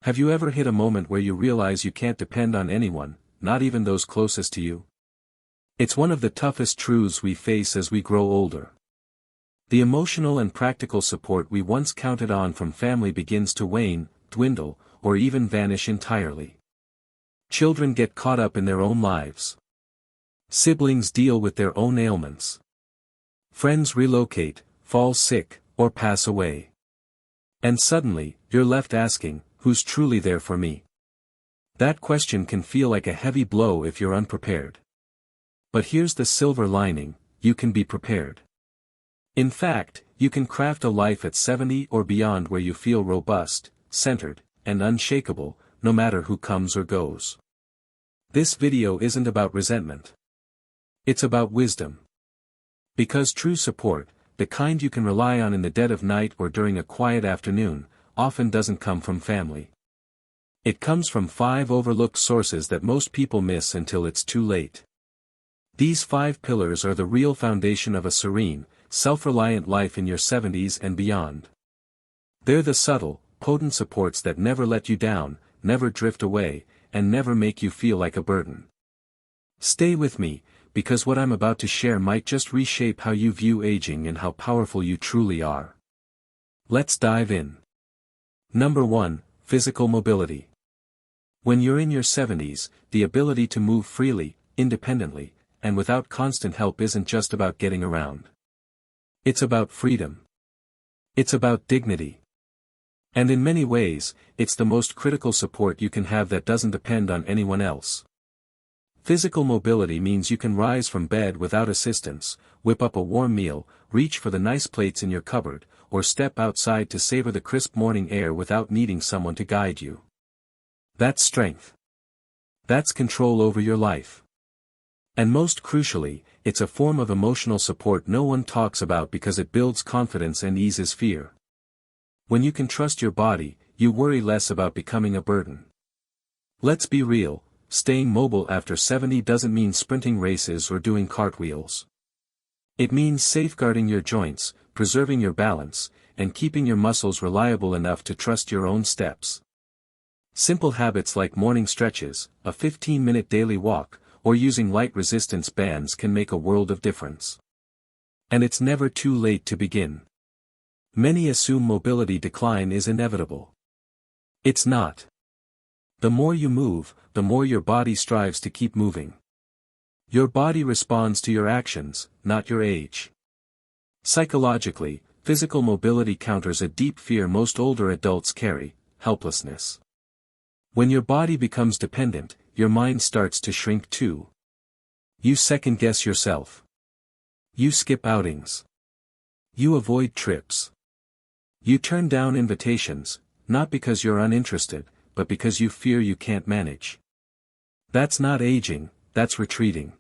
Have you ever hit a moment where you realize you can't depend on anyone, not even those closest to you? It's one of the toughest truths we face as we grow older. The emotional and practical support we once counted on from family begins to wane, dwindle, or even vanish entirely. Children get caught up in their own lives. Siblings deal with their own ailments. Friends relocate, fall sick, or pass away. And suddenly, you're left asking, who's truly there for me? That question can feel like a heavy blow if you're unprepared. But here's the silver lining, you can be prepared. In fact, you can craft a life at 70 or beyond where you feel robust, centered, and unshakable, no matter who comes or goes. This video isn't about resentment. It's about wisdom. Because true support, the kind you can rely on in the dead of night or during a quiet afternoon, often doesn't come from family. It comes from 5 overlooked sources that most people miss until it's too late. These 5 pillars are the real foundation of a serene, self-reliant life in your 70s and beyond. They're the subtle, potent supports that never let you down, never drift away, and never make you feel like a burden. Stay with me, because what I'm about to share might just reshape how you view aging and how powerful you truly are. Let's dive in. Number 1, physical mobility. When you're in your 70s, the ability to move freely, independently, and without constant help isn't just about getting around. It's about freedom. It's about dignity. And in many ways, it's the most critical support you can have that doesn't depend on anyone else. Physical mobility means you can rise from bed without assistance, whip up a warm meal, reach for the nice plates in your cupboard, or step outside to savor the crisp morning air without needing someone to guide you. That's strength. That's control over your life. And most crucially, it's a form of emotional support no one talks about because it builds confidence and eases fear. When you can trust your body, you worry less about becoming a burden. Let's be real, staying mobile after 70 doesn't mean sprinting races or doing cartwheels. It means safeguarding your joints, preserving your balance, and keeping your muscles reliable enough to trust your own steps. Simple habits like morning stretches, a 15-minute daily walk, or using light resistance bands can make a world of difference. And it's never too late to begin. Many assume mobility decline is inevitable. It's not. The more you move, the more your body strives to keep moving. Your body responds to your actions, not your age. Psychologically, physical mobility counters a deep fear most older adults carry, helplessness. When your body becomes dependent, your mind starts to shrink too. You second-guess yourself. You skip outings. You avoid trips. You turn down invitations, not because you're uninterested, but because you fear you can't manage. That's not aging, that's retreating.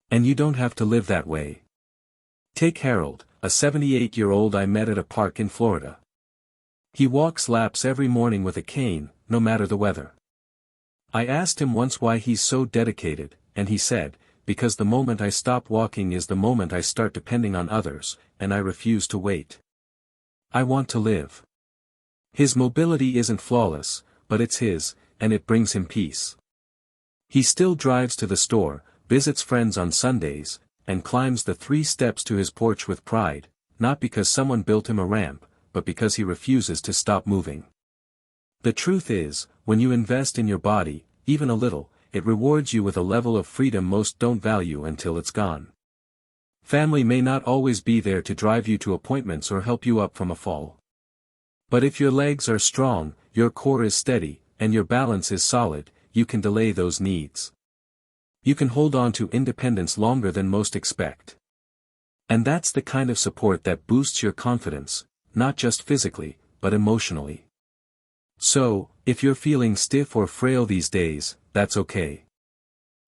And you don't have to live that way. Take Harold, a 78-year-old I met at a park in Florida. He walks laps every morning with a cane, no matter the weather. I asked him once why he's so dedicated, and he said, because the moment I stop walking is the moment I start depending on others, and I refuse to wait. I want to live. His mobility isn't flawless, but it's his, and it brings him peace. He still drives to the store, visits friends on Sundays, and climbs the 3 steps to his porch with pride, not because someone built him a ramp, but because he refuses to stop moving. The truth is, when you invest in your body, even a little, it rewards you with a level of freedom most don't value until it's gone. Family may not always be there to drive you to appointments or help you up from a fall. But if your legs are strong, your core is steady, and your balance is solid, you can delay those needs. You can hold on to independence longer than most expect. And that's the kind of support that boosts your confidence, not just physically, but emotionally. So, if you're feeling stiff or frail these days, that's okay.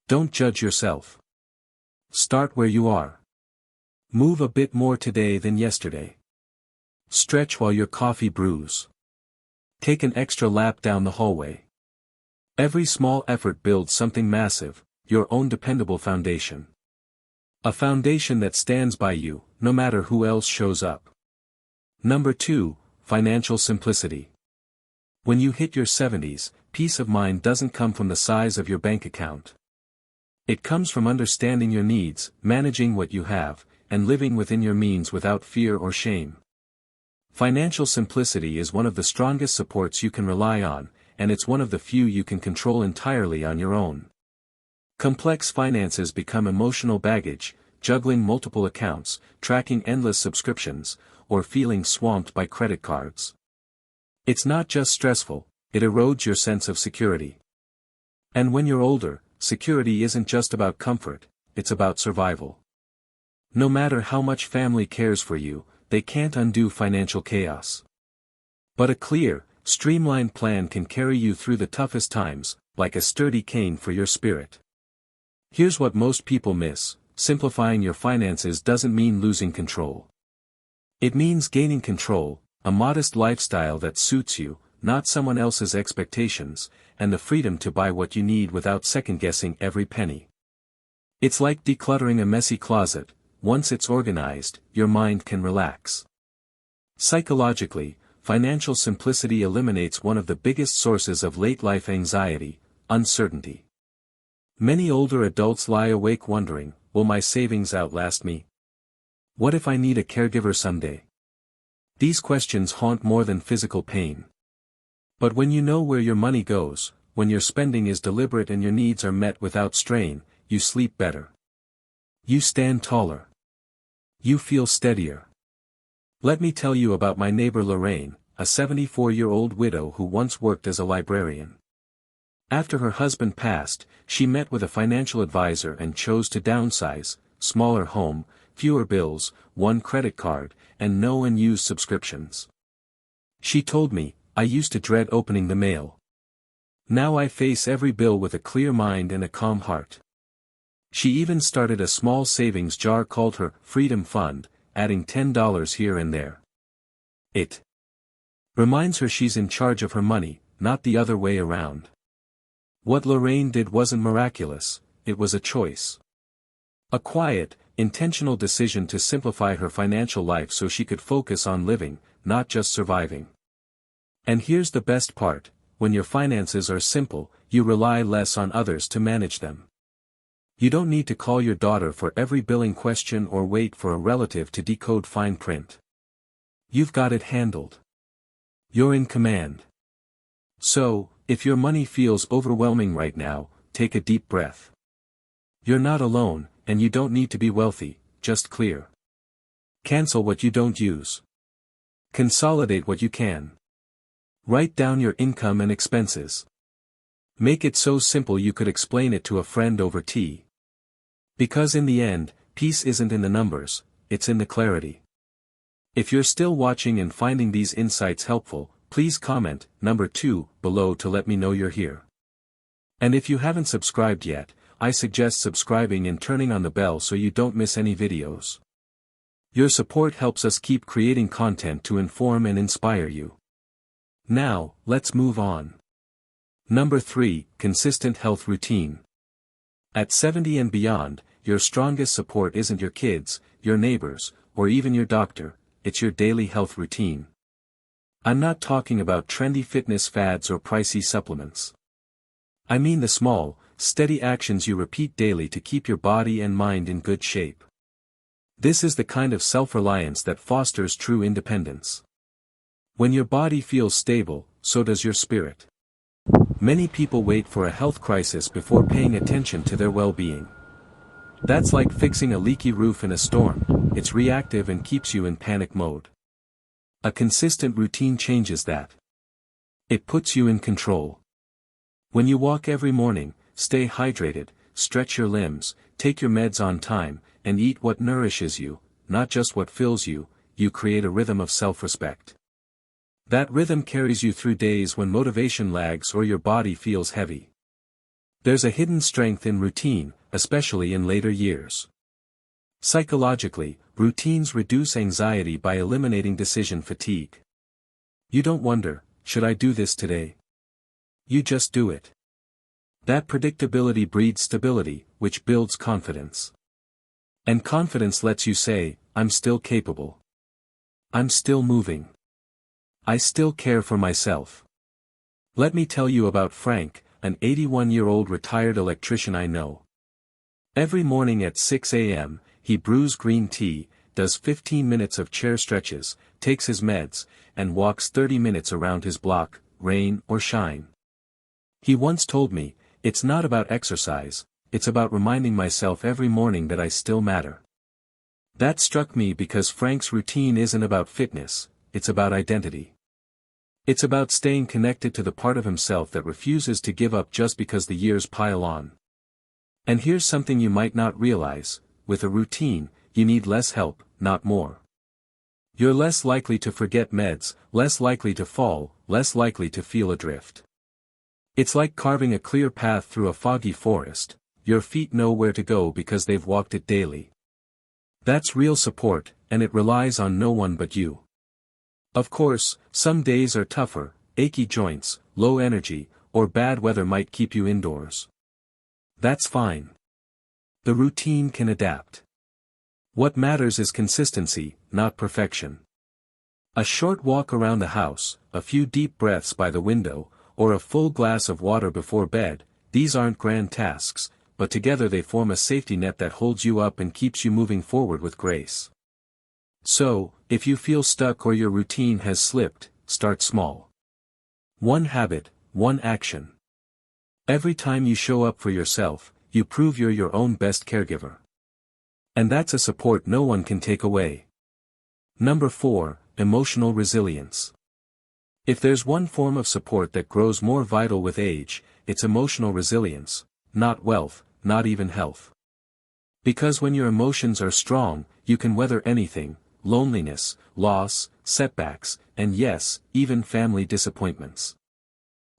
Don't judge yourself. Start where you are. Move a bit more today than yesterday. Stretch while your coffee brews. Take an extra lap down the hallway. Every small effort builds something massive, your own dependable foundation. A foundation that stands by you, no matter who else shows up. Number 2, financial simplicity. When you hit your 70s, peace of mind doesn't come from the size of your bank account. It comes from understanding your needs, managing what you have, and living within your means without fear or shame. Financial simplicity is one of the strongest supports you can rely on, and it's one of the few you can control entirely on your own. Complex finances become emotional baggage, juggling multiple accounts, tracking endless subscriptions, or feeling swamped by credit cards. It's not just stressful, it erodes your sense of security. And when you're older, security isn't just about comfort, it's about survival. No matter how much family cares for you, they can't undo financial chaos. But a clear, streamlined plan can carry you through the toughest times, like a sturdy cane for your spirit. Here's what most people miss: simplifying your finances doesn't mean losing control. It means gaining control, a modest lifestyle that suits you, not someone else's expectations, and the freedom to buy what you need without second-guessing every penny. It's like decluttering a messy closet. Once it's organized, your mind can relax. Psychologically, financial simplicity eliminates one of the biggest sources of late-life anxiety: uncertainty. Many older adults lie awake wondering, will my savings outlast me? What if I need a caregiver someday? These questions haunt more than physical pain. But when you know where your money goes, when your spending is deliberate and your needs are met without strain, you sleep better. You stand taller. You feel steadier. Let me tell you about my neighbor Lorraine, a 74-year-old widow who once worked as a librarian. After her husband passed, she met with a financial advisor and chose to downsize: smaller home, fewer bills, one credit card, and no unused subscriptions. She told me, I used to dread opening the mail. Now I face every bill with a clear mind and a calm heart. She even started a small savings jar called her Freedom Fund, adding $10 here and there. It reminds her she's in charge of her money, not the other way around. What Lorraine did wasn't miraculous, it was a choice. A quiet, intentional decision to simplify her financial life so she could focus on living, not just surviving. And here's the best part: when your finances are simple, you rely less on others to manage them. You don't need to call your daughter for every billing question or wait for a relative to decode fine print. You've got it handled. You're in command. So, if your money feels overwhelming right now, take a deep breath. You're not alone, and you don't need to be wealthy, just clear. Cancel what you don't use. Consolidate what you can. Write down your income and expenses. Make it so simple you could explain it to a friend over tea. Because in the end, peace isn't in the numbers, it's in the clarity. If you're still watching and finding these insights helpful, please comment number 2 below to let me know you're here. And if you haven't subscribed yet, I suggest subscribing and turning on the bell so you don't miss any videos. Your support helps us keep creating content to inform and inspire you. Now, let's move on. Number 3, consistent health routine. At 70 and beyond, your strongest support isn't your kids, your neighbors, or even your doctor, it's your daily health routine. I'm not talking about trendy fitness fads or pricey supplements. I mean the small, steady actions you repeat daily to keep your body and mind in good shape. This is the kind of self-reliance that fosters true independence. When your body feels stable, so does your spirit. Many people wait for a health crisis before paying attention to their well-being. That's like fixing a leaky roof in a storm: it's reactive and keeps you in panic mode. A consistent routine changes that. It puts you in control. When you walk every morning, stay hydrated, stretch your limbs, take your meds on time, and eat what nourishes you, not just what fills you, you create a rhythm of self-respect. That rhythm carries you through days when motivation lags or your body feels heavy. There's a hidden strength in routine, especially in later years. Psychologically, routines reduce anxiety by eliminating decision fatigue. You don't wonder, should I do this today? You just do it. That predictability breeds stability, which builds confidence. And confidence lets you say, I'm still capable. I'm still moving. I still care for myself. Let me tell you about Frank, an 81-year-old retired electrician I know. Every morning at 6 a.m., he brews green tea, does 15 minutes of chair stretches, takes his meds, and walks 30 minutes around his block, rain or shine. He once told me, "It's not about exercise, it's about reminding myself every morning that I still matter." That struck me because Frank's routine isn't about fitness, it's about identity. It's about staying connected to the part of himself that refuses to give up just because the years pile on. And here's something you might not realize: with a routine, you need less help, not more. You're less likely to forget meds, less likely to fall, less likely to feel adrift. It's like carving a clear path through a foggy forest. Your feet know where to go because they've walked it daily. That's real support, and it relies on no one but you. Of course, some days are tougher, achy joints, low energy, or bad weather might keep you indoors. That's fine. The routine can adapt. What matters is consistency, not perfection. A short walk around the house, a few deep breaths by the window, or a full glass of water before bed, these aren't grand tasks, but together they form a safety net that holds you up and keeps you moving forward with grace. So, if you feel stuck or your routine has slipped, start small. One habit, one action. Every time you show up for yourself, you prove you're your own best caregiver. And that's a support no one can take away. Number 4, emotional resilience. If there's one form of support that grows more vital with age, it's emotional resilience, not wealth, not even health. Because when your emotions are strong, you can weather anything: loneliness, loss, setbacks, and yes, even family disappointments.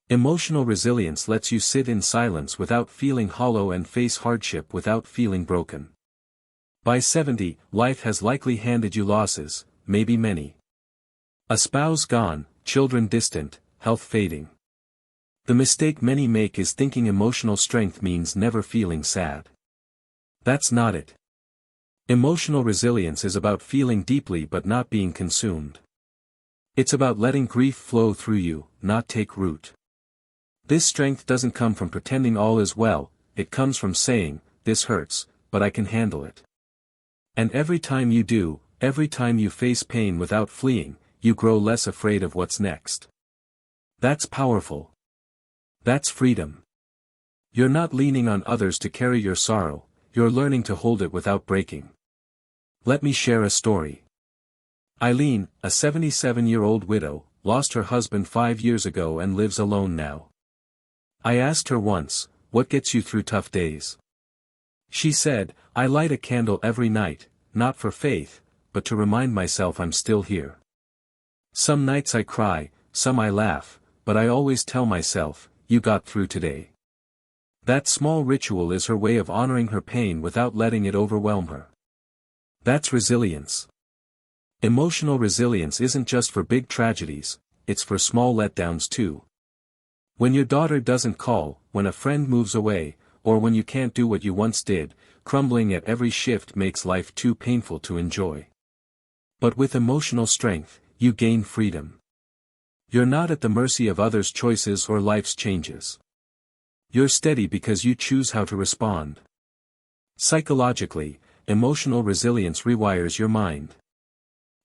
Emotional resilience lets you sit in silence without feeling hollow and face hardship without feeling broken. By 70, life has likely handed you losses, maybe many. A spouse gone, children distant, health fading. The mistake many make is thinking emotional strength means never feeling sad. That's not it. Emotional resilience is about feeling deeply but not being consumed. It's about letting grief flow through you, not take root. This strength doesn't come from pretending all is well, it comes from saying, "This hurts, but I can handle it." And every time you do, every time you face pain without fleeing, you grow less afraid of what's next. That's powerful. That's freedom. You're not leaning on others to carry your sorrow, you're learning to hold it without breaking. Let me share a story. Eileen, a 77-year-old widow, lost her husband 5 years ago and lives alone now. I asked her once, "What gets you through tough days?" She said, "I light a candle every night, not for faith, but to remind myself I'm still here. Some nights I cry, some I laugh, but I always tell myself, you got through today." That small ritual is her way of honoring her pain without letting it overwhelm her. That's resilience. Emotional resilience isn't just for big tragedies, it's for small letdowns too. When your daughter doesn't call, when a friend moves away, or when you can't do what you once did, crumbling at every shift makes life too painful to enjoy. But with emotional strength, you gain freedom. You're not at the mercy of others' choices or life's changes. You're steady because you choose how to respond. Psychologically, emotional resilience rewires your mind.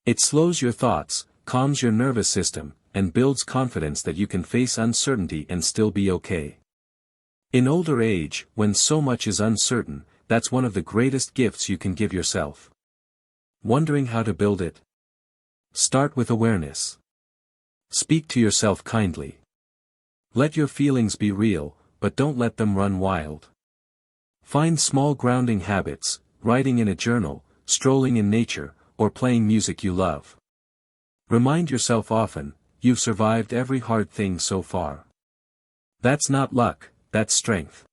It slows your thoughts, calms your nervous system, and builds confidence that you can face uncertainty and still be okay. In older age, when so much is uncertain, that's one of the greatest gifts you can give yourself. Wondering how to build it? Start with awareness. Speak to yourself kindly. Let your feelings be real, but don't let them run wild. Find small grounding habits, writing in a journal, strolling in nature, or playing music you love. Remind yourself often, you've survived every hard thing so far. That's not luck, that's strength.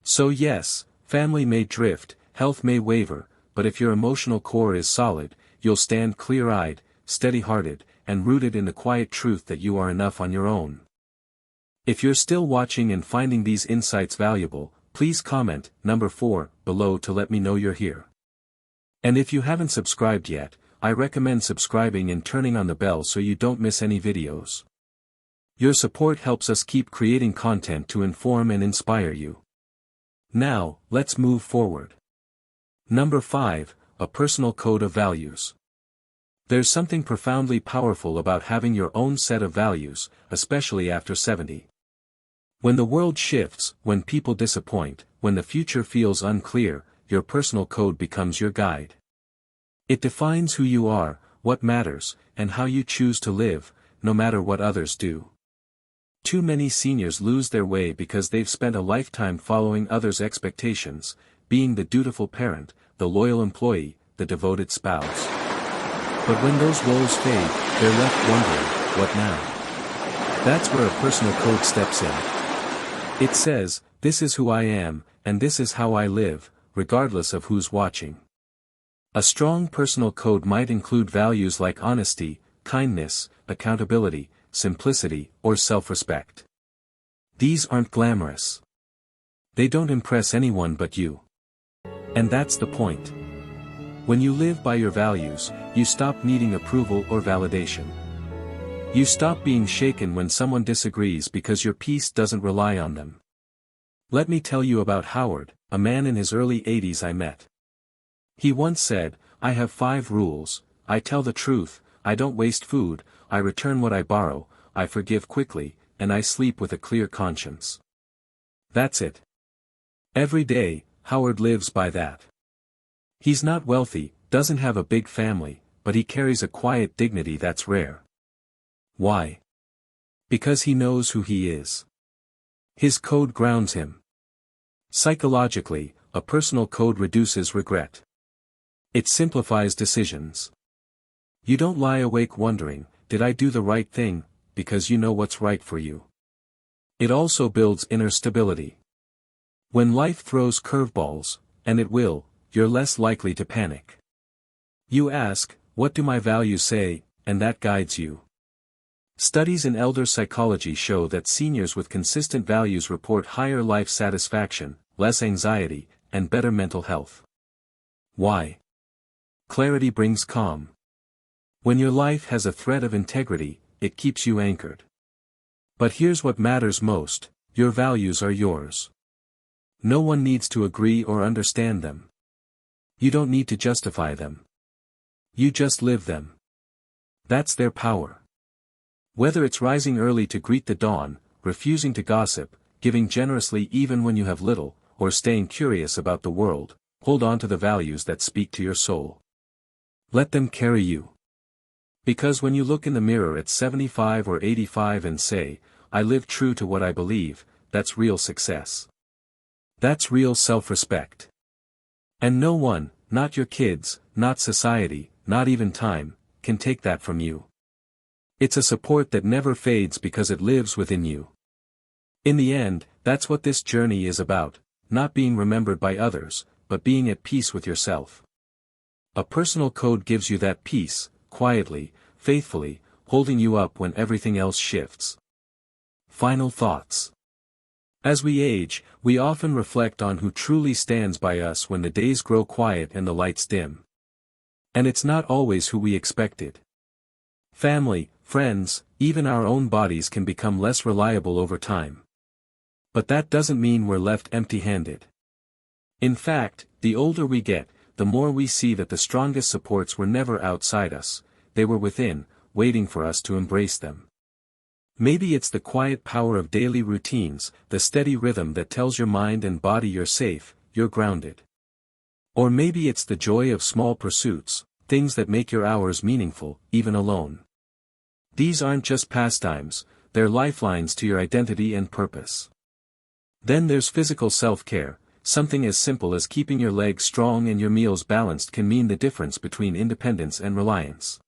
So yes, family may drift, health may waver, but if your emotional core is solid, you'll stand clear-eyed, steady-hearted, and rooted in the quiet truth that you are enough on your own. If you're still watching and finding these insights valuable, please comment, number 4, below to let me know you're here. And if you haven't subscribed yet, I recommend subscribing and turning on the bell so you don't miss any videos. Your support helps us keep creating content to inform and inspire you. Now, let's move forward. Number 5, a personal code of values. There's something profoundly powerful about having your own set of values, especially after 70. When the world shifts, when people disappoint, when the future feels unclear, your personal code becomes your guide. It defines who you are, what matters, and how you choose to live, no matter what others do. Too many seniors lose their way because they've spent a lifetime following others' expectations, being the dutiful parent, the loyal employee, the devoted spouse. But when those roles fade, they're left wondering, what now? That's where a personal code steps in. It says, this is who I am, and this is how I live, regardless of who's watching. A strong personal code might include values like honesty, kindness, accountability, simplicity, or self-respect. These aren't glamorous. They don't impress anyone but you. And that's the point. When you live by your values, you stop needing approval or validation. You stop being shaken when someone disagrees because your peace doesn't rely on them. Let me tell you about Howard, a man in his early 80s I met. He once said, I have 5 rules: I tell the truth, I don't waste food, I return what I borrow, I forgive quickly, and I sleep with a clear conscience. That's it. Every day, Howard lives by that. He's not wealthy, doesn't have a big family, but he carries a quiet dignity that's rare. Why? Because he knows who he is. His code grounds him. Psychologically, a personal code reduces regret. It simplifies decisions. You don't lie awake wondering, did I do the right thing, because you know what's right for you. It also builds inner stability. When life throws curveballs, and it will, you're less likely to panic. You ask, what do my values say, and that guides you. Studies in elder psychology show that seniors with consistent values report higher life satisfaction, less anxiety, and better mental health. Why? Clarity brings calm. When your life has a thread of integrity, it keeps you anchored. But here's what matters most: your values are yours. No one needs to agree or understand them. You don't need to justify them. You just live them. That's their power. Whether it's rising early to greet the dawn, refusing to gossip, giving generously even when you have little, or staying curious about the world, hold on to the values that speak to your soul. Let them carry you. Because when you look in the mirror at 75 or 85 and say, I live true to what I believe, that's real success. That's real self-respect. And no one, not your kids, not society, not even time, can take that from you. It's a support that never fades because it lives within you. In the end, that's what this journey is about, not being remembered by others, but being at peace with yourself. A personal code gives you that peace, quietly, faithfully, holding you up when everything else shifts. Final thoughts. As we age, we often reflect on who truly stands by us when the days grow quiet and the lights dim. And it's not always who we expected. Family, friends, even our own bodies can become less reliable over time. But that doesn't mean we're left empty-handed. In fact, the older we get, the more we see that the strongest supports were never outside us, they were within, waiting for us to embrace them. Maybe it's the quiet power of daily routines, the steady rhythm that tells your mind and body you're safe, you're grounded. Or maybe it's the joy of small pursuits, things that make your hours meaningful, even alone. These aren't just pastimes, they're lifelines to your identity and purpose. Then there's physical self-care. Something as simple as keeping your legs strong and your meals balanced can mean the difference between independence and reliance.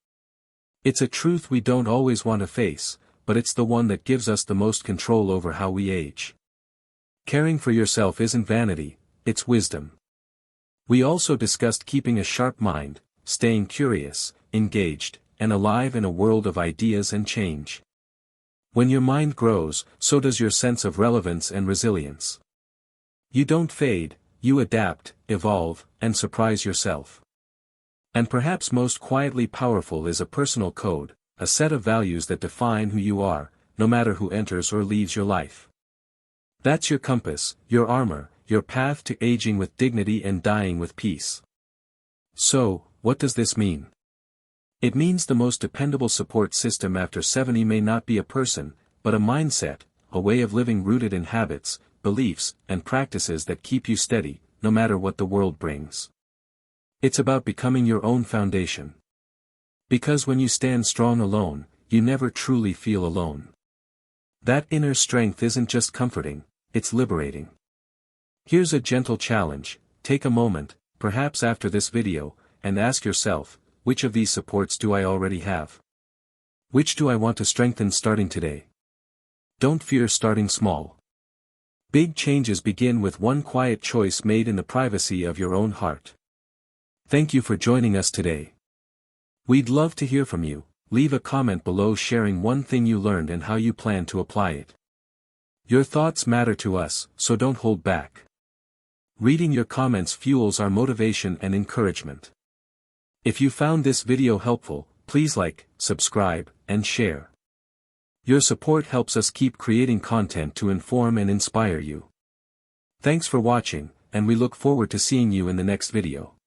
It's a truth we don't always want to face, but it's the one that gives us the most control over how we age. Caring for yourself isn't vanity, it's wisdom. We also discussed keeping a sharp mind, staying curious, engaged, and alive in a world of ideas and change. When your mind grows, so does your sense of relevance and resilience. You don't fade, you adapt, evolve, and surprise yourself. And perhaps most quietly powerful is a personal code, a set of values that define who you are, no matter who enters or leaves your life. That's your compass, your armor, your path to aging with dignity and dying with peace. So, what does this mean? It means the most dependable support system after 70 may not be a person, but a mindset, a way of living rooted in habits, beliefs, and practices that keep you steady, no matter what the world brings. It's about becoming your own foundation. Because when you stand strong alone, you never truly feel alone. That inner strength isn't just comforting, it's liberating. Here's a gentle challenge: take a moment, perhaps after this video, and ask yourself, which of these supports do I already have? Which do I want to strengthen starting today? Don't fear starting small. Big changes begin with one quiet choice made in the privacy of your own heart. Thank you for joining us today. We'd love to hear from you. Leave a comment below sharing one thing you learned and how you plan to apply it. Your thoughts matter to us, so don't hold back. Reading your comments fuels our motivation and encouragement. If you found this video helpful, please like, subscribe, and share. Your support helps us keep creating content to inform and inspire you. Thanks for watching, and we look forward to seeing you in the next video.